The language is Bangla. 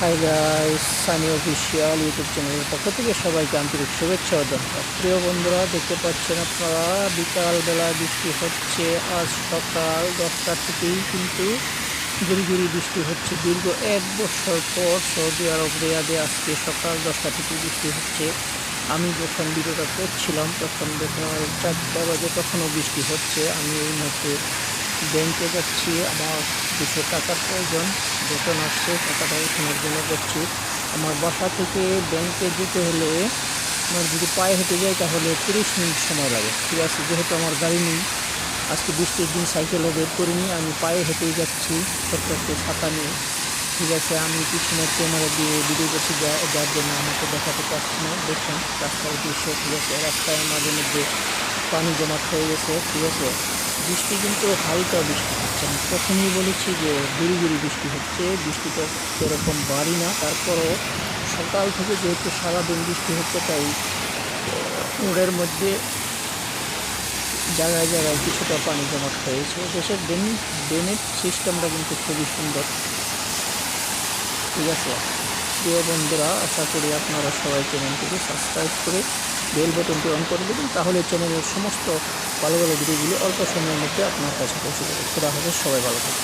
Hi guys, Sunny official YouTube চ্যানেলের পক্ষ থেকে সবাইকে আন্তরিক শুভেচ্ছা ও ধন্যবাদ। প্রিয় বন্ধুরা, দেখতে পাচ্ছেন আপনারা বিকালবেলা বৃষ্টি হচ্ছে। আজ সকাল 10টা থেকেই কিন্তু গুড়ি গুড়ি বৃষ্টি হচ্ছে। দীর্ঘ 1 বছর পর সৌদি আরব রিয়াদে আজকে সকাল 10টা থেকে বৃষ্টি হচ্ছে। আমি যখন ভিডিওটা করছিলাম তখন দেখা 4টা বাজে, তখনও বৃষ্টি হচ্ছে। আমি এই মুহূর্তে ব্যাংকে যাচ্ছি, আমার কিছু টাকার প্রয়োজন, বেতন আসছে, টাকাটা ওঠানোর জন্য যাচ্ছি। আমার বাসা থেকে ব্যাংকে যেতে হলে আমার যদি পায়ে হেঁটে যাই তাহলে 30 মিনিট সময় লাগে। ঠিক আছে, যেহেতু আমার গাড়ি নেই, আজকে বৃষ্টির দিন সাইকেলও বের করিনি, আমি পায়ে হেঁটেই যাচ্ছি ছোট্ট একটু ছাতা নিয়ে। ঠিক আছে, আমি পিছনের ক্যামেরা দিয়ে ভিডিও করছি, যার জন্য আমাকে দেখাতে পারছি না। দেখুন রাস্তার দৃশ্য। ঠিক আছে, রাস্তায় মাঝে মধ্যে পানি জমা হয়ে গেছে। ঠিক আছে, বৃষ্টি কিন্তু হালকা বৃষ্টি হচ্ছে। আমি প্রথমেই বলেছি যে গুড়ি গুড়ি বৃষ্টি হচ্ছে, বৃষ্টিটা সেরকম বাড়ি না। তারপরও সকাল থেকে যেহেতু সারাদিন বৃষ্টি হচ্ছে, তাই রোডের মধ্যে জায়গায় জায়গায় কিছুটা পানি জমাট হয়েছে। দেশের ড্রেনেজ সিস্টেমটা কিন্তু খুবই সুন্দর। ঠিক আছে, প্রিয় বন্ধুরা, আশা করি আপনারা সবাই চ্যানেলটিকে সাবস্ক্রাইব করে বেল বাটনটি অন করে দেবেন, তাহলে চ্যানেলের সমস্ত ভালো ভালো ভিডিওগুলি অল্প সময়ের মধ্যে আপনার কাছে পৌঁছে যাবে। খোদা হাফেজ, সবাই ভালো থাকবে।